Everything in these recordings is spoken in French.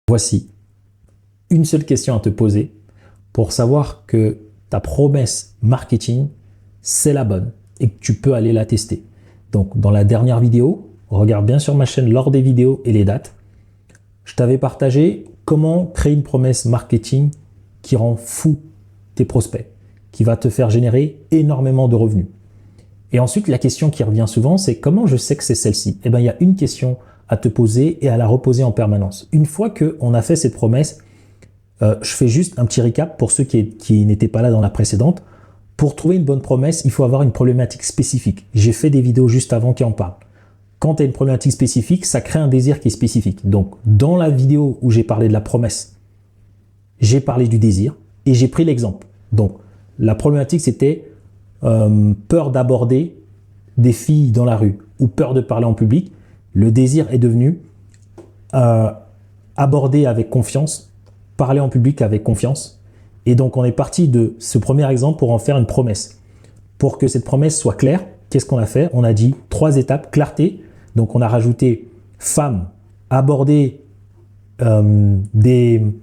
Voici une seule question à te poser pour savoir que ta promesse marketing, c'est la bonne et que tu peux aller la tester. Donc, dans la dernière vidéo, regarde bien sur ma chaîne lors des vidéos et les dates, je t'avais partagé comment créer une promesse marketing qui rend fou tes prospects, qui va te faire générer énormément de revenus. Et ensuite, la question qui revient souvent, c'est comment je sais que c'est celle-ci? Eh bien, il y a une question à te poser et à la reposer en permanence. Une fois qu'on a fait cette promesse, je fais juste un petit recap pour ceux qui n'étaient pas là dans la précédente. Pour trouver une bonne promesse, il faut avoir une problématique spécifique. J'ai fait des vidéos juste avant qui en parlent. Quand tu as une problématique spécifique, ça crée un désir qui est spécifique. Donc, dans la vidéo où j'ai parlé de la promesse, j'ai parlé du désir et j'ai pris l'exemple. Donc, la problématique, c'était peur d'aborder des filles dans la rue ou peur de parler en public. Le désir est devenu aborder avec confiance, parler en public avec confiance. Et donc, on est parti de ce premier exemple pour en faire une promesse. Pour que cette promesse soit claire, qu'est-ce qu'on a fait? On a dit 3 étapes, clarté. Donc, on a rajouté femme, aborder des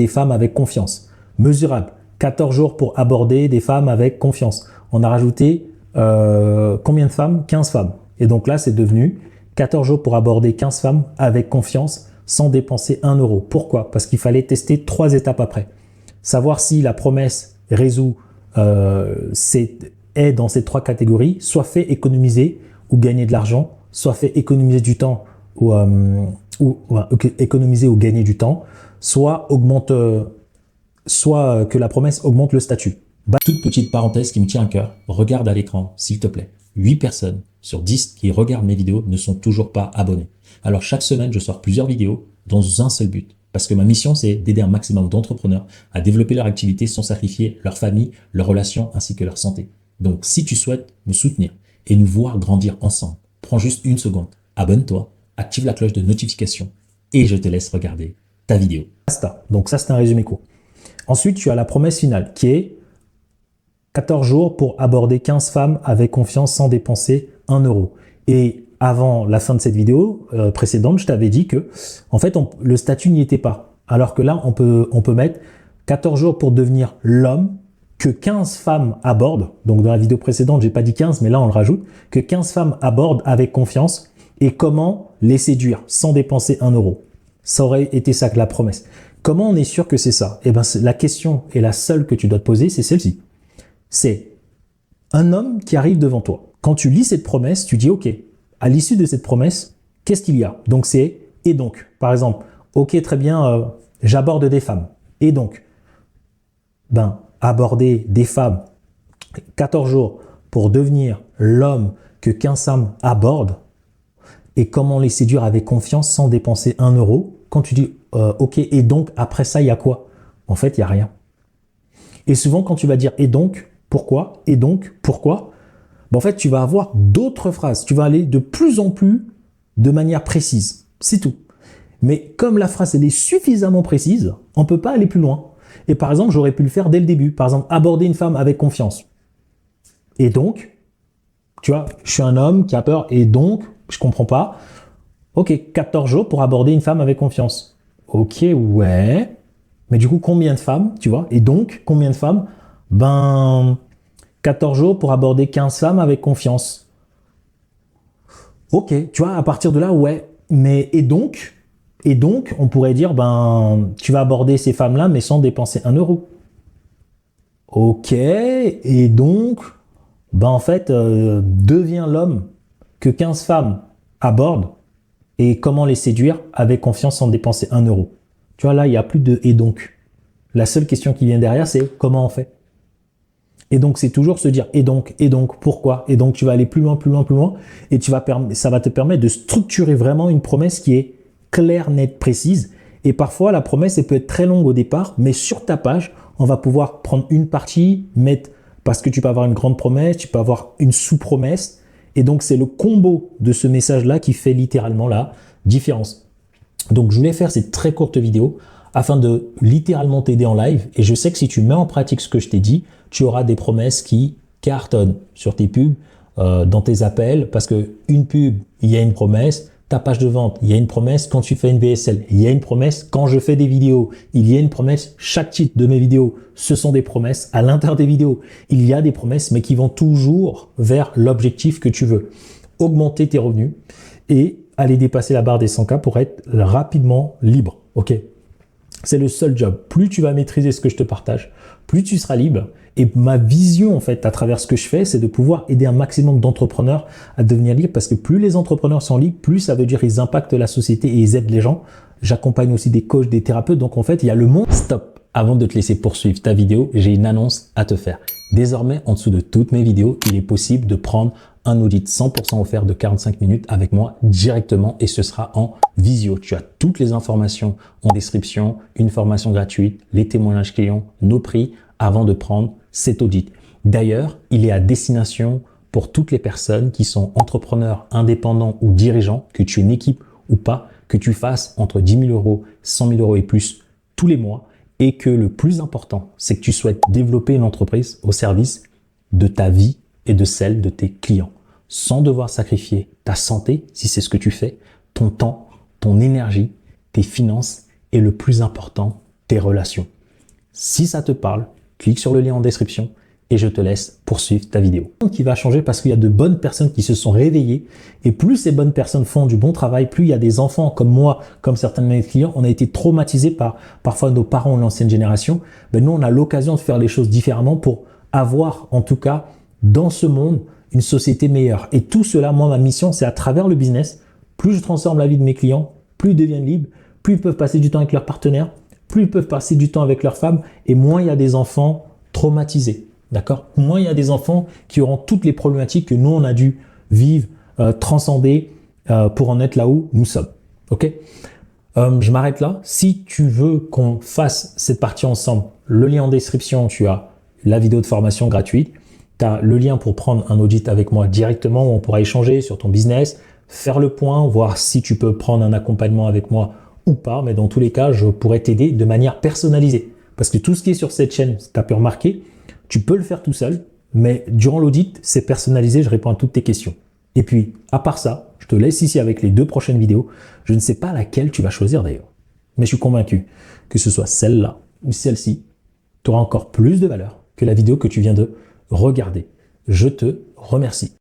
femmes avec confiance. Mesurable, 14 jours pour aborder des femmes avec confiance. On a rajouté combien de femmes? 15 femmes. Et donc là, c'est devenu 14 jours pour aborder 15 femmes avec confiance sans dépenser 1 euro. Pourquoi? Parce qu'il fallait tester 3 étapes après. Savoir si la promesse résout est dans ces 3 catégories, soit fait économiser ou gagner de l'argent, soit fait économiser du temps ou économiser ou gagner du temps, soit que la promesse augmente le statut. Toute petite parenthèse qui me tient à cœur, regarde à l'écran s'il te plaît. 8 personnes sur 10 qui regardent mes vidéos ne sont toujours pas abonnés. Alors chaque semaine, je sors plusieurs vidéos dans un seul but. Parce que ma mission, c'est d'aider un maximum d'entrepreneurs à développer leur activité sans sacrifier leur famille, leurs relations ainsi que leur santé. Donc si tu souhaites me soutenir et nous voir grandir ensemble, prends juste une seconde, abonne-toi, active la cloche de notification et je te laisse regarder ta vidéo. Basta. Donc ça, c'est un résumé court. Ensuite, tu as la promesse finale qui est 14 jours pour aborder 15 femmes avec confiance sans dépenser 1 euro. Et avant la fin de cette vidéo précédente, je t'avais dit que en fait, le statut n'y était pas. Alors que là, on peut mettre 14 jours pour devenir l'homme que 15 femmes abordent. Donc dans la vidéo précédente, j'ai pas dit 15, mais là on le rajoute, que 15 femmes abordent avec confiance et comment les séduire sans dépenser 1 euro. Ça aurait été ça que la promesse. Comment on est sûr que c'est ça? Eh bien, la question et la seule que tu dois te poser, c'est celle-ci. C'est un homme qui arrive devant toi. Quand tu lis cette promesse, tu dis, OK, à l'issue de cette promesse, qu'est-ce qu'il y a? Donc, c'est « et donc ». Par exemple, « OK, très bien, j'aborde des femmes. Et donc ». Ben, aborder des femmes 14 jours pour devenir l'homme que 15 femmes abordent et comment les séduire avec confiance sans dépenser 1 euro. Quand tu dis OK, et donc, après ça, il y a quoi? En fait, il n'y a rien. Et souvent, quand tu vas dire « et donc », pourquoi? Et donc, pourquoi? Ben, en fait, tu vas avoir d'autres phrases. Tu vas aller de plus en plus de manière précise. C'est tout. Mais comme la phrase, elle est suffisamment précise, on ne peut pas aller plus loin. Et par exemple, j'aurais pu le faire dès le début. Par exemple, aborder une femme avec confiance. Et donc, tu vois, je suis un homme qui a peur. Et donc, je comprends pas. OK, 14 jours pour aborder une femme avec confiance. OK, ouais. Mais du coup, combien de femmes, tu vois? Et donc, combien de femmes? Ben, 14 jours pour aborder 15 femmes avec confiance. OK, tu vois, à partir de là, ouais. Mais, et donc, on pourrait dire, ben, tu vas aborder ces femmes-là, mais sans dépenser 1 euro. OK, et donc, ben, en fait, deviens l'homme que 15 femmes abordent et comment les séduire avec confiance sans dépenser 1 euro. Tu vois, là, il n'y a plus de « et donc ». La seule question qui vient derrière, c'est « comment on fait ?» Et donc, c'est toujours se dire « et donc, pourquoi ?» Et donc, tu vas aller plus loin, et ça va te permettre de structurer vraiment une promesse qui est claire, nette, précise. Et parfois, la promesse, elle peut être très longue au départ, mais sur ta page, on va pouvoir prendre une partie, mettre, parce que tu peux avoir une grande promesse, tu peux avoir une sous-promesse. Et donc, c'est le combo de ce message-là qui fait littéralement la différence. Donc, je voulais faire cette très courte vidéo afin de littéralement t'aider en live. Et je sais que si tu mets en pratique ce que je t'ai dit, tu auras des promesses qui cartonnent sur tes pubs, dans tes appels, parce qu'une pub, il y a une promesse, ta page de vente, il y a une promesse quand tu fais une VSL, il y a une promesse quand je fais des vidéos, il y a une promesse, chaque titre de mes vidéos, ce sont des promesses à l'intérieur des vidéos. Il y a des promesses, mais qui vont toujours vers l'objectif que tu veux. Augmenter tes revenus et aller dépasser la barre des 100K pour être rapidement libre. Ok, c'est le seul job. Plus tu vas maîtriser ce que je te partage, plus tu seras libre. Et ma vision, en fait, à travers ce que je fais, c'est de pouvoir aider un maximum d'entrepreneurs à devenir libres, parce que plus les entrepreneurs sont libres, plus ça veut dire qu'ils impactent la société et ils aident les gens. J'accompagne aussi des coachs, des thérapeutes. Donc, en fait, il y a le monde. Stop! Avant de te laisser poursuivre ta vidéo, j'ai une annonce à te faire. Désormais, en dessous de toutes mes vidéos, il est possible de prendre un audit 100% offert de 45 minutes avec moi directement et ce sera en visio. Tu as toutes les informations en description, une formation gratuite, les témoignages clients, nos prix avant de prendre cet audit. D'ailleurs, il est à destination pour toutes les personnes qui sont entrepreneurs, indépendants ou dirigeants, que tu aies une équipe ou pas, que tu fasses entre 10 000 euros, 100 000 euros et plus tous les mois et que le plus important, c'est que tu souhaites développer une entreprise au service de ta vie et de celle de tes clients, sans devoir sacrifier ta santé, si c'est ce que tu fais, ton temps, ton énergie, tes finances et le plus important, tes relations. Si ça te parle, clique sur le lien en description et je te laisse poursuivre ta vidéo. Qui va changer parce qu'il y a de bonnes personnes qui se sont réveillées et plus ces bonnes personnes font du bon travail, plus il y a des enfants comme moi, comme certains de mes clients, on a été traumatisés par parfois nos parents ou l'ancienne génération. Ben nous, on a l'occasion de faire les choses différemment pour avoir en tout cas dans ce monde une société meilleure. Et tout cela, moi, ma mission, c'est à travers le business, plus je transforme la vie de mes clients, plus ils deviennent libres, plus ils peuvent passer du temps avec leurs partenaires, plus ils peuvent passer du temps avec leurs femmes et moins il y a des enfants traumatisés. D'accord? Moins il y a des enfants qui auront toutes les problématiques que nous, on a dû vivre, transcender pour en être là où nous sommes. Ok? Je m'arrête là. Si tu veux qu'on fasse cette partie ensemble, le lien en description, tu as la vidéo de formation gratuite. Tu as le lien pour prendre un audit avec moi directement où on pourra échanger sur ton business, faire le point, voir si tu peux prendre un accompagnement avec moi ou pas. Mais dans tous les cas, je pourrais t'aider de manière personnalisée. Parce que tout ce qui est sur cette chaîne, tu as pu remarquer, tu peux le faire tout seul, mais durant l'audit, c'est personnalisé, je réponds à toutes tes questions. Et puis, à part ça, je te laisse ici avec les 2 prochaines vidéos. Je ne sais pas laquelle tu vas choisir d'ailleurs, mais je suis convaincu que ce soit celle-là ou celle-ci, tu auras encore plus de valeur que la vidéo que tu viens de regarder. Je te remercie.